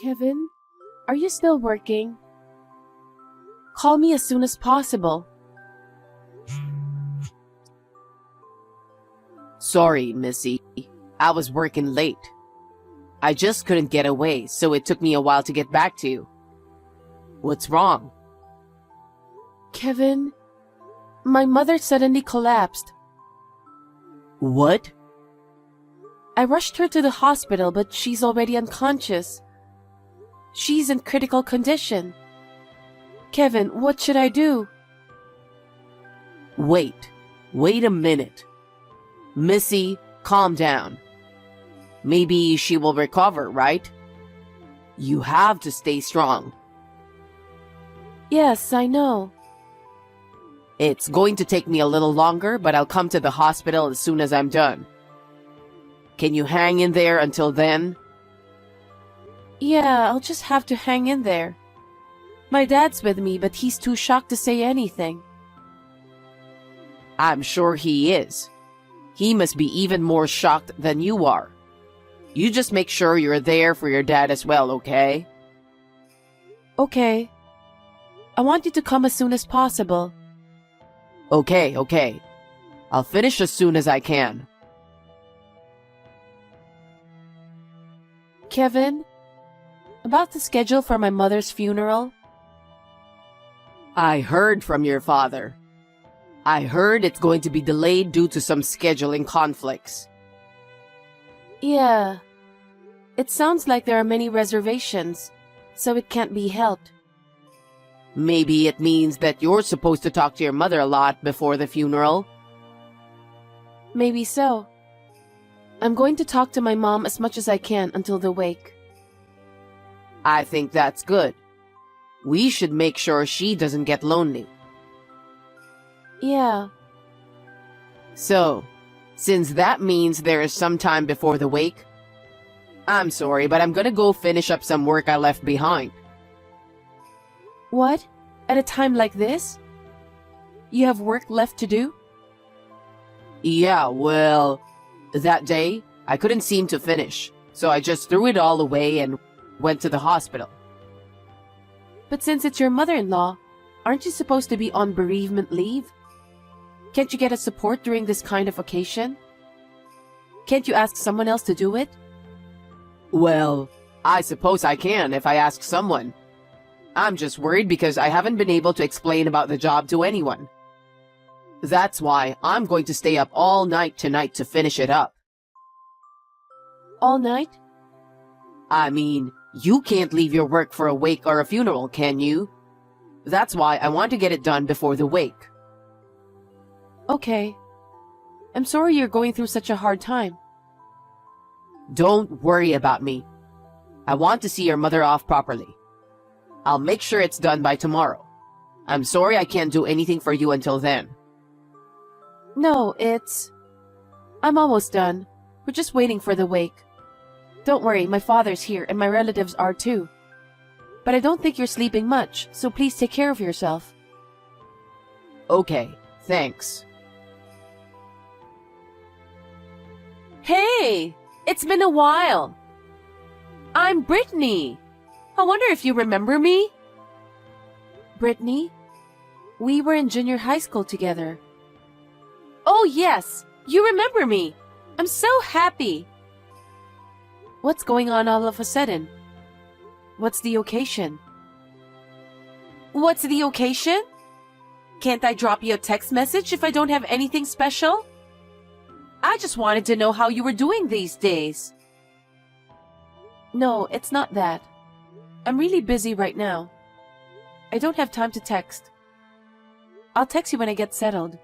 Kevin, are you still working? Call me as soon as possible. Sorry, Missy. I was working late. I just couldn't get away, so it took me a while to get back to you. What's wrong? Kevin, my mother suddenly collapsed. What? I rushed her to the hospital, but she's already unconscious. She's in critical condition. Kevin, what should I do? Wait a minute. Missy, calm down. Maybe she will recover, right? You have to stay strong. Yes, I know. It's going to take me a little longer, but I'll come to the hospital as soon as I'm done. Can you hang in there until then? Yeah, I'll just have to hang in there. My dad's with me, but he's too shocked to say anything. I'm sure he is. He must be even more shocked than you are. You just make sure you're there for your dad as well, okay? Okay. I want you to come as soon as possible. Okay. I'll finish as soon as I can. Kevin, about the schedule for my mother's funeral? I heard from your father. I heard it's going to be delayed due to some scheduling conflicts. Yeah. It sounds like there are many reservations, so it can't be held. Maybe it means that you're supposed to talk to your mother a lot before the funeral. Maybe so. I'm going to talk to my mom as much as I can until the wake. I think that's good. We should make sure she doesn't get lonely. Yeah. So, since that means there is some time before the wake, I'm sorry, but I'm gonna go finish up some work I left behind. What? At a time like this? You have work left to do? Yeah, well, that day, I couldn't seem to finish, so I just threw it all away and went to the hospital. But since it's your mother-in-law, aren't you supposed to be on bereavement leave? Can't you get a support during this kind of occasion? Can't you ask someone else to do it? Well, I suppose I can if I ask someone. I'm just worried because I haven't been able to explain about the job to anyone. That's why I'm going to stay up all night tonight to finish it up. All night? I mean, you can't leave your work for a wake or a funeral, can you? That's why I want to get it done before the wake. Okay. I'm sorry you're going through such a hard time. Don't worry about me. I want to see your mother off properly. I'll make sure it's done by tomorrow. I'm sorry I can't do anything for you until then. No, I'm almost done. We're just waiting for the wake. Don't worry, my father's here and my relatives are too. But I don't think you're sleeping much, so please take care of yourself. Okay, thanks. Hey! It's been a while! I'm Brittany! I wonder if you remember me? Brittany? We were in junior high school together. Oh yes! You remember me! I'm so happy! What's going on all of a sudden? What's the occasion? What's the occasion? Can't I drop you a text message if I don't have anything special? I just wanted to know how you were doing these days. No, it's not that. I'm really busy right now. I don't have time to text. I'll text you when I get settled.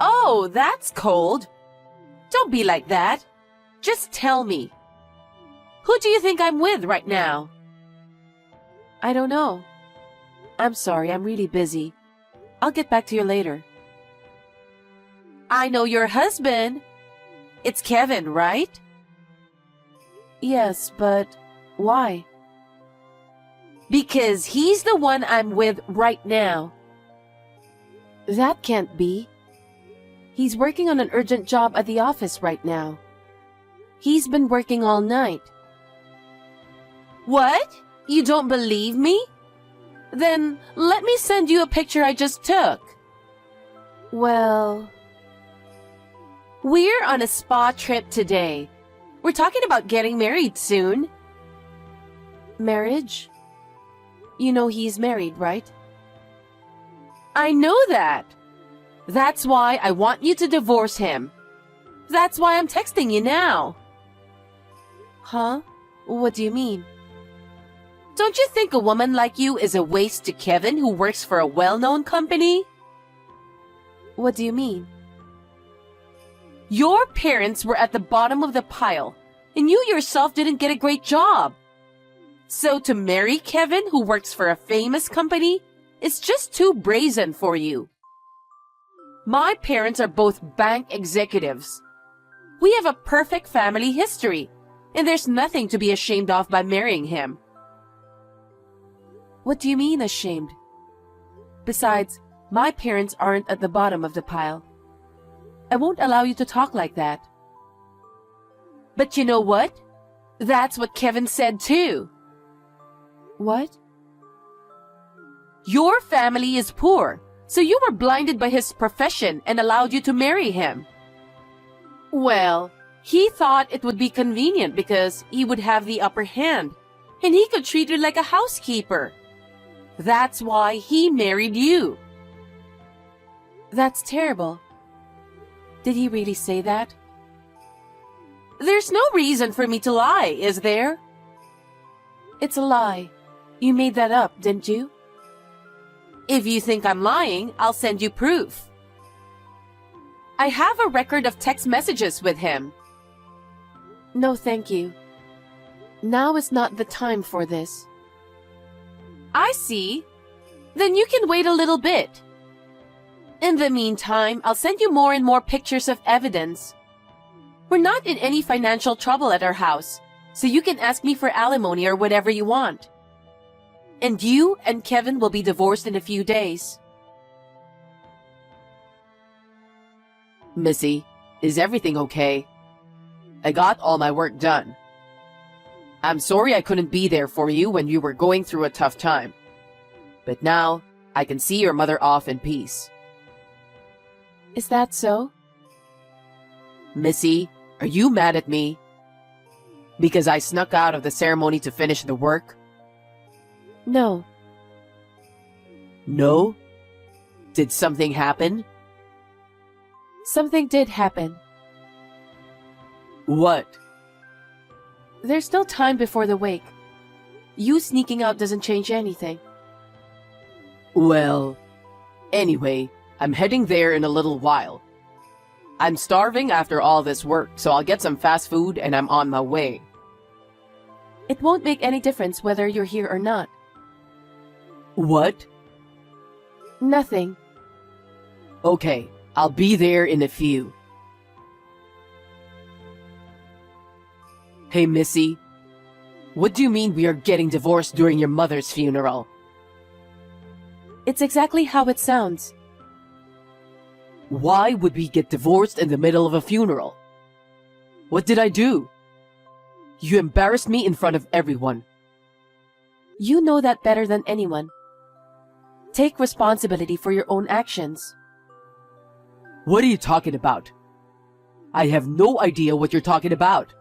Oh, that's cold. Don't be like that. Just tell me. Who do you think I'm with right now? I don't know. I'm sorry, I'm really busy. I'll get back to you later. I know your husband. It's Kevin, right? Yes, but why? Because he's the one I'm with right now. That can't be. He's working on an urgent job at the office right now. He's been working all night. What? You don't believe me? Then let me send you a picture I just took. Well, we're on a spa trip today. We're talking about getting married soon. Marriage? You know he's married, right? I know that. That's why I want you to divorce him. That's why I'm texting you now. Huh? What do you mean? Don't you think a woman like you is a waste to Kevin, who works for a well-known company? What do you mean? Your parents were at the bottom of the pile, and you yourself didn't get a great job. So to marry Kevin, who works for a famous company, is just too brazen for you. My parents are both bank executives. We have a perfect family history, and there's nothing to be ashamed of by marrying him. What do you mean, ashamed? Besides, my parents aren't at the bottom of the pile. I won't allow you to talk like that. But you know what? That's what Kevin said too. What? Your family is poor, so you were blinded by his profession and allowed you to marry him. Well, he thought it would be convenient because he would have the upper hand, and he could treat you like a housekeeper. That's why he married you. That's terrible. Did he really say that? There's no reason for me to lie, is there? It's a lie. You made that up, didn't you? If you think I'm lying, I'll send you proof. I have a record of text messages with him. No, thank you. Now is not the time for this. I see. Then you can wait a little bit. In the meantime, I'll send you more and more pictures of evidence. We're not in any financial trouble at our house, so you can ask me for alimony or whatever you want. And you and Kevin will be divorced in a few days. Missy, is everything okay? I got all my work done. I'm sorry I couldn't be there for you when you were going through a tough time. But now, I can see your mother off in peace. Is that so? Missy, are you mad at me? Because I snuck out of the ceremony to finish the work? No. No? Did something happen? Something did happen. What? There's still time before the wake. You sneaking out doesn't change anything. Well, anyway, I'm heading there in a little while. I'm starving after all this work, so I'll get some fast food and I'm on my way. It won't make any difference whether you're here or not. What? Nothing. Okay, I'll be there in a few. Hey, Missy. What do you mean we are getting divorced during your mother's funeral? It's exactly how it sounds. Why would we get divorced in the middle of a funeral? What did I do? You embarrassed me in front of everyone. You know that better than anyone. Take responsibility for your own actions. What are you talking about? I have no idea what you're talking about.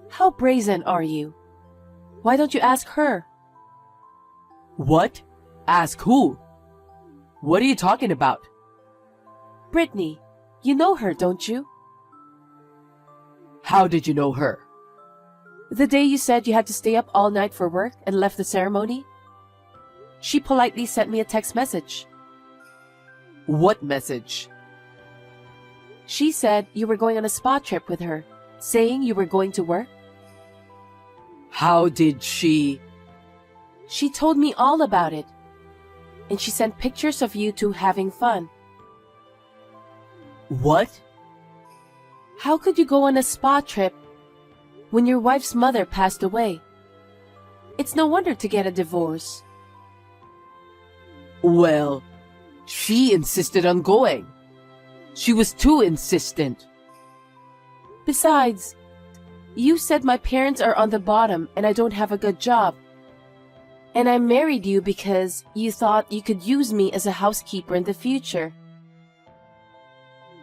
How brazen are you? Why don't you ask her? What? Ask who? What are you talking about? Brittany. You know her, don't you? How did you know her? The day you said you had to stay up all night for work and left the ceremony? She politely sent me a text message. What message? She said you were going on a spa trip with her, saying you were going to work. How did she? She told me all about it. And she sent pictures of you two having fun. What? How could you go on a spa trip when your wife's mother passed away? It's no wonder to get a divorce. Well, she insisted on going. She was too insistent. Besides, You said my parents are on the bottom and I don't have a good job. And I married you because you thought you could use me as a housekeeper in the future.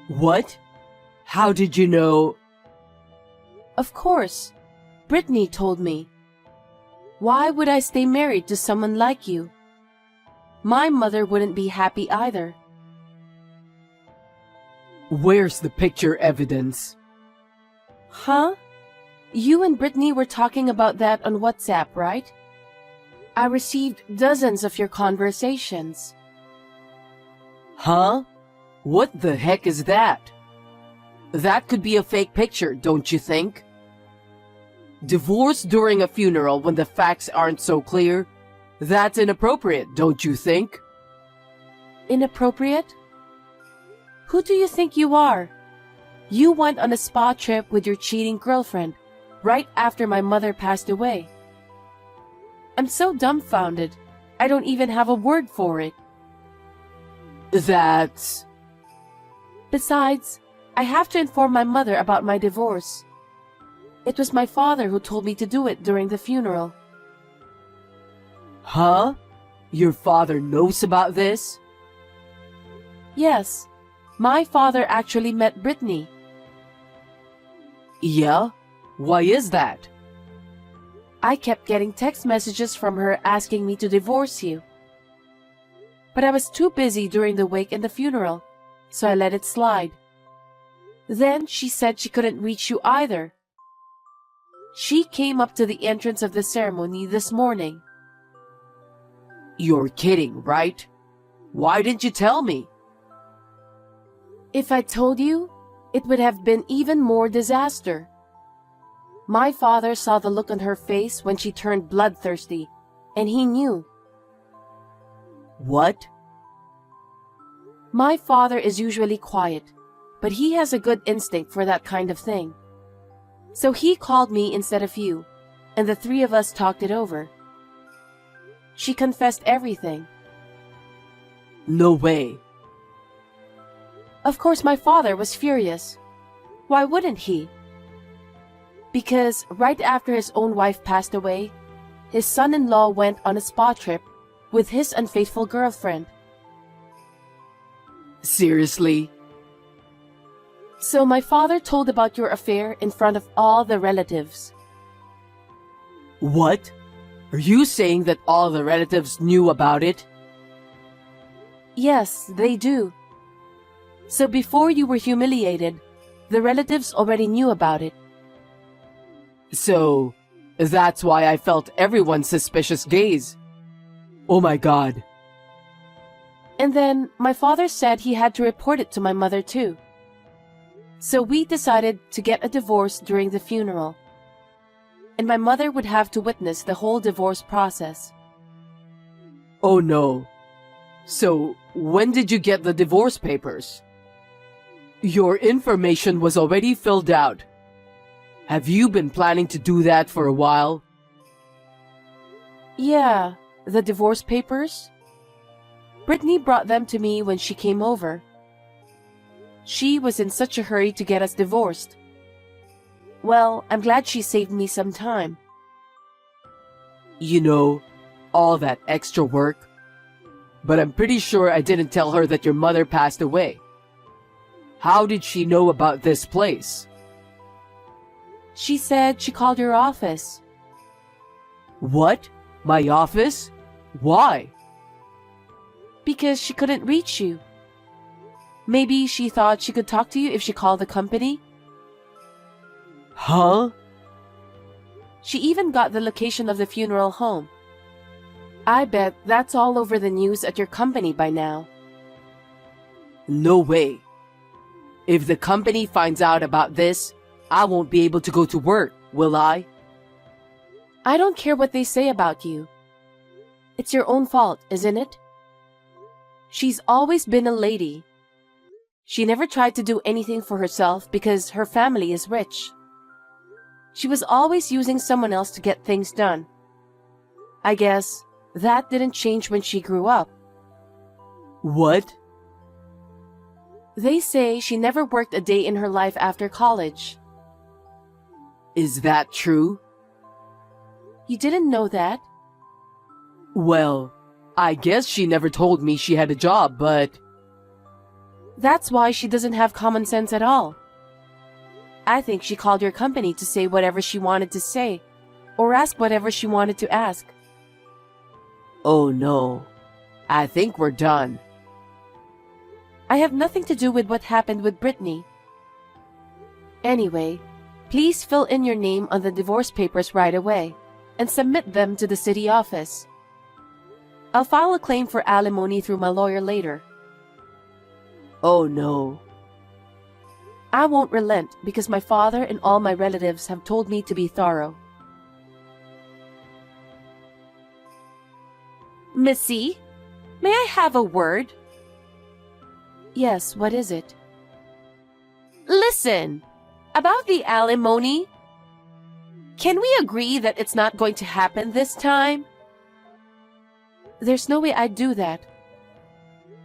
What? How did you know? Of course. Brittany told me. Why would I stay married to someone like you? My mother wouldn't be happy either. Where's the picture evidence? Huh? You and Brittany were talking about that on WhatsApp, right? I received dozens of your conversations. Huh? What the heck is that? That could be a fake picture, don't you think? Divorce during a funeral when the facts aren't so clear? That's inappropriate, don't you think? Inappropriate? Who do you think you are? You went on a spa trip with your cheating girlfriend right after my mother passed away. I'm so dumbfounded. I don't even have a word for it. That's... Besides, I have to inform my mother about my divorce. It was my father who told me to do it during the funeral. Huh? Your father knows about this? Yes, my father actually met Brittany. Yeah? Why is that? I kept getting text messages from her asking me to divorce you. But I was too busy during the wake and the funeral, so I let it slide. Then she said she couldn't reach you either. She came up to the entrance of the ceremony this morning. You're kidding, right? Why didn't you tell me? If I told you, it would have been even more disaster. My father saw the look on her face when she turned bloodthirsty, and he knew. What? My father is usually quiet, but he has a good instinct for that kind of thing. So he called me instead of you, and the three of us talked it over. She confessed everything. No way. Of course, my father was furious. Why wouldn't he? Because right after his own wife passed away, his son-in-law went on a spa trip with his unfaithful girlfriend. Seriously? So my father told about your affair in front of all the relatives. What? Are you saying that all the relatives knew about it? Yes, they do. So before you were humiliated, the relatives already knew about it. So, that's why I felt everyone's suspicious gaze. Oh my god. And then my father said he had to report it to my mother too. So we decided to get a divorce during the funeral. And my mother would have to witness the whole divorce process. Oh no. So, when did you get the divorce papers? Your information was already filled out. Have you been planning to do that for a while? Yeah, the divorce papers? Brittany brought them to me when she came over. She was in such a hurry to get us divorced. Well, I'm glad she saved me some time. You know, all that extra work. But I'm pretty sure I didn't tell her that your mother passed away. How did she know about this place? She said she called your office. What? My office? Why? Because she couldn't reach you. Maybe she thought she could talk to you if she called the company. Huh? She even got the location of the funeral home. I bet that's all over the news at your company by now. No way. If the company finds out about this, I won't be able to go to work, will I? I don't care what they say about you. It's your own fault, isn't it? She's always been a lady. She never tried to do anything for herself because her family is rich. She was always using someone else to get things done. I guess that didn't change when she grew up. What? They say she never worked a day in her life after college. Is that true? You didn't know that? Well, I guess she never told me she had a job, but... That's why she doesn't have common sense at all. I think she called your company to say whatever she wanted to say, or ask whatever she wanted to ask. Oh no. I think we're done. I have nothing to do with what happened with Brittany. Anyway, please fill in your name on the divorce papers right away and submit them to the city office. I'll file a claim for alimony through my lawyer later. Oh no. I won't relent because my father and all my relatives have told me to be thorough. Missy, may I have a word? Yes, what is it? Listen, about the alimony. Can we agree that it's not going to happen this time? There's no way I'd do that.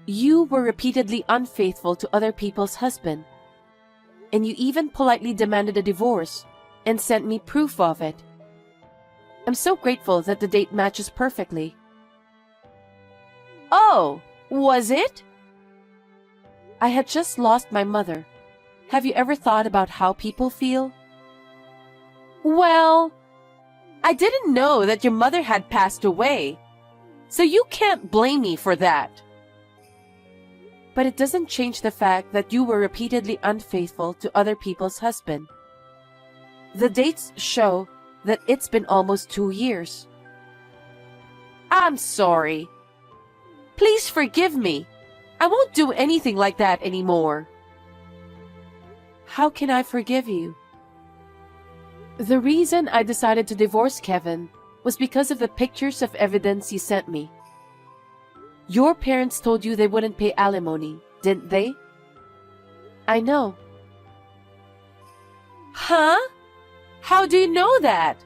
You were repeatedly unfaithful to other people's husband, and you even politely demanded a divorce and sent me proof of it. I'm so grateful that the date matches perfectly. Oh, was it? I had just lost my mother. Have you ever thought about how people feel? Well, I didn't know that your mother had passed away, so you can't blame me for that. But it doesn't change the fact that you were repeatedly unfaithful to other people's husband. The dates show that it's been almost 2 years. I'm sorry. Please forgive me. I won't do anything like that anymore. How can I forgive you? The reason I decided to divorce Kevin was because of the pictures of evidence you sent me. Your parents told you they wouldn't pay alimony, didn't they? I know. Huh? How do you know that?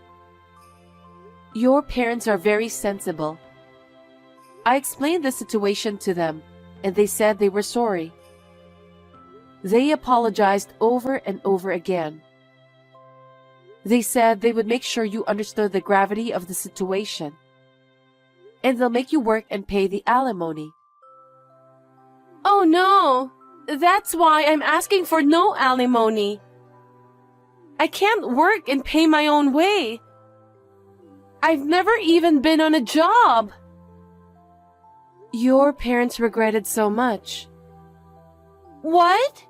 Your parents are very sensible. I explained the situation to them, and they said they were sorry. They apologized over and over again. They said they would make sure you understood the gravity of the situation, and they'll make you work and pay the alimony. Oh no! That's why I'm asking for no alimony. I can't work and pay my own way. I've never even been on a job. Your parents regretted so much. What?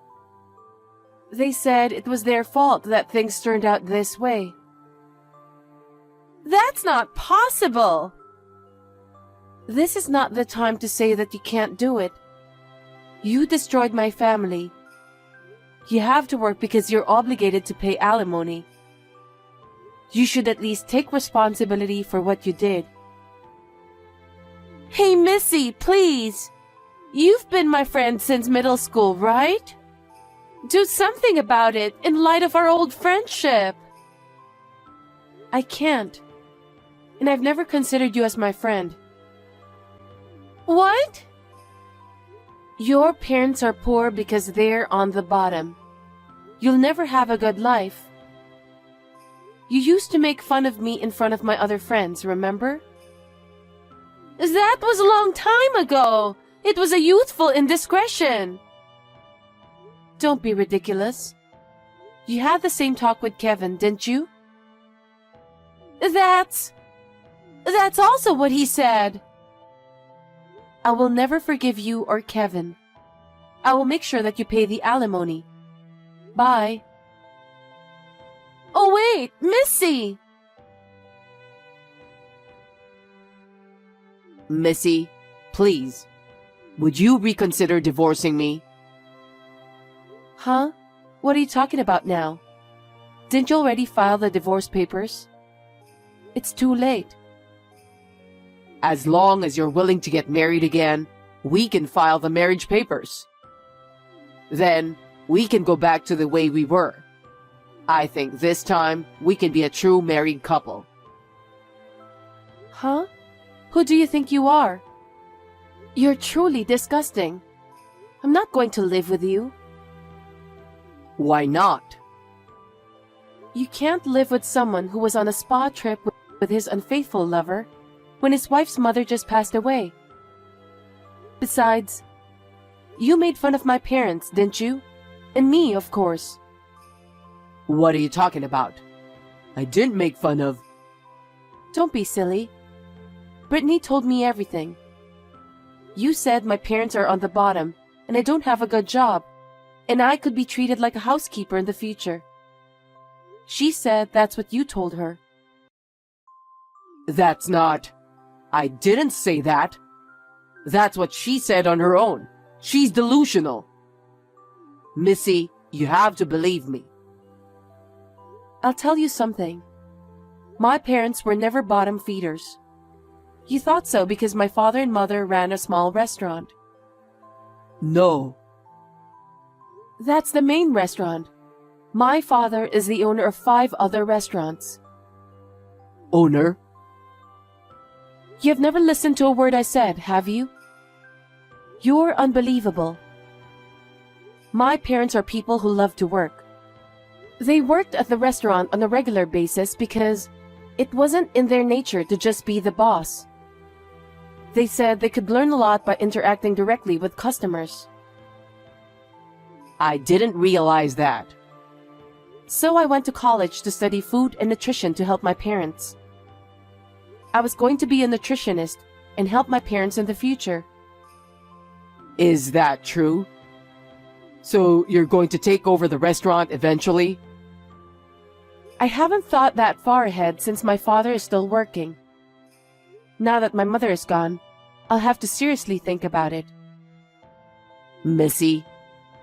They said it was their fault that things turned out this way. That's not possible. This is not the time to say that you can't do it. You destroyed my family. You have to work because you're obligated to pay alimony. You should at least take responsibility for what you did. Hey, Missy, please. You've been my friend since middle school, right? Do something about it in light of our old friendship. I can't. And I've never considered you as my friend. What? Your parents are poor because they're on the bottom. You'll never have a good life. You used to make fun of me in front of my other friends, remember? That was a long time ago. It was a youthful indiscretion. Don't be ridiculous. You had the same talk with Kevin, didn't you? That's also what he said. I will never forgive you or Kevin. I will make sure that you pay the alimony. Bye. Oh wait, Missy! Missy, please, would you reconsider divorcing me? Huh? What are you talking about now? Didn't you already file the divorce papers? It's too late. As long as you're willing to get married again, we can file the marriage papers. Then, we can go back to the way we were. I think this time, we can be a true married couple. Huh? Who do you think you are? You're truly disgusting. I'm not going to live with you. Why not? You can't live with someone who was on a spa trip with his unfaithful lover when his wife's mother just passed away. Besides, you made fun of my parents, didn't you? And me, of course. What are you talking about? I didn't make fun of... Don't be silly. Brittany told me everything. You said my parents are on the bottom and I don't have a good job, and I could be treated like a housekeeper in the future. She said that's what you told her. That's not... I didn't say that. That's what she said on her own. She's delusional. Missy, you have to believe me. I'll tell you something. My parents were never bottom feeders. You thought so because my father and mother ran a small restaurant. No. That's the main restaurant. My father is the owner of 5 other restaurants. Owner? You've never listened to a word I said, have you? You're unbelievable. My parents are people who love to work. They worked at the restaurant on a regular basis because it wasn't in their nature to just be the boss. They said they could learn a lot by interacting directly with customers. I didn't realize that. So I went to college to study food and nutrition to help my parents. I was going to be a nutritionist and help my parents in the future. Is that true? So you're going to take over the restaurant eventually? I haven't thought that far ahead since my father is still working. Now that my mother is gone, I'll have to seriously think about it. Missy,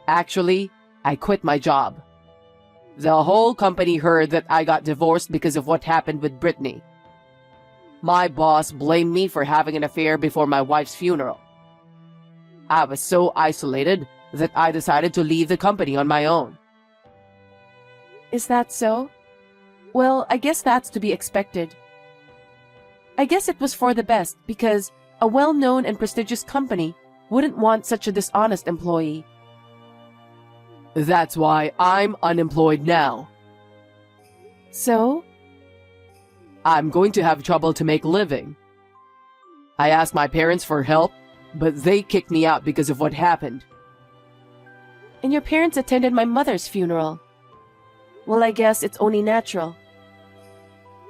actually, I quit my job. The whole company heard that I got divorced because of what happened with Brittany. My boss blamed me for having an affair before my wife's funeral. I was so isolated that I decided to leave the company on my own. Is that so? Well, I guess that's to be expected. I guess it was for the best because a well-known and prestigious company wouldn't want such a dishonest employee. That's why I'm unemployed now. So? I'm going to have trouble to make a living. I asked my parents for help, but they kicked me out because of what happened. And your parents attended my mother's funeral. Well, I guess it's only natural.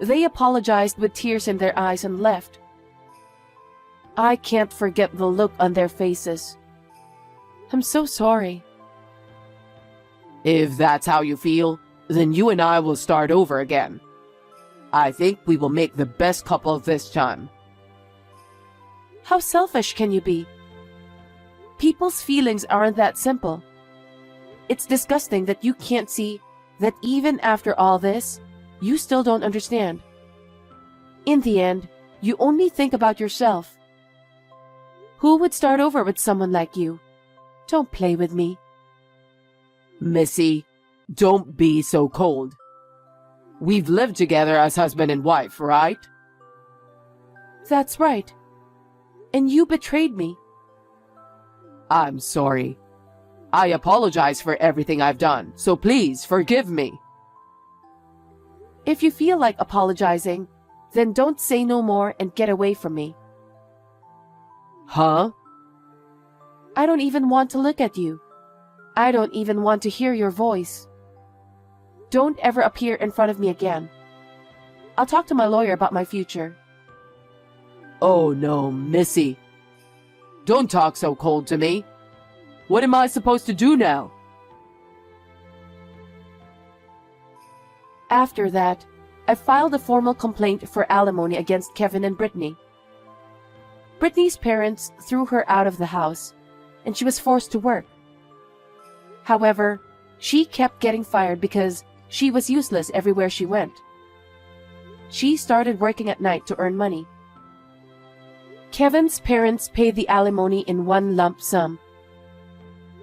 They apologized with tears in their eyes and left. I can't forget the look on their faces. I'm so sorry. If that's how you feel, then you and I will start over again. I think we will make the best couple this time. How selfish can you be? People's feelings aren't that simple. It's disgusting that you can't see that even after all this, you still don't understand. In the end, you only think about yourself. Who would start over with someone like you? Don't play with me. Missy, don't be so cold. We've lived together as husband and wife, right? That's right. And you betrayed me. I'm sorry. I apologize for everything I've done, so please forgive me. If you feel like apologizing, then don't say no more and get away from me. Huh? I don't even want to look at you. I don't even want to hear your voice. Don't ever appear in front of me again. I'll talk to my lawyer about my future. Oh no, Missy. Don't talk so cold to me. What am I supposed to do now? After that, I filed a formal complaint for alimony against Kevin and Brittany. Brittany's parents threw her out of the house, and she was forced to work. However, she kept getting fired because she was useless everywhere she went. She started working at night to earn money. Kevin's parents paid the alimony in one lump sum.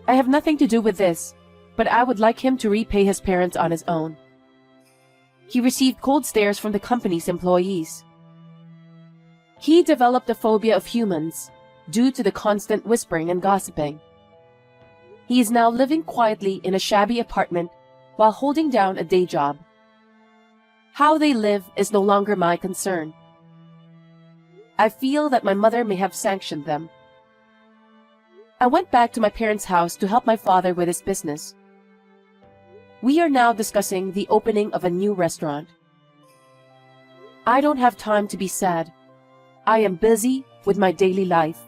I have nothing to do with this, but I would like him to repay his parents on his own. He received cold stares from the company's employees. He developed a phobia of humans due to the constant whispering and gossiping. He is now living quietly in a shabby apartment while holding down a day job. How they live is no longer my concern. I feel that my mother may have sanctioned them. I went back to my parents' house to help my father with his business. We are now discussing the opening of a new restaurant. I don't have time to be sad. I am busy with my daily life.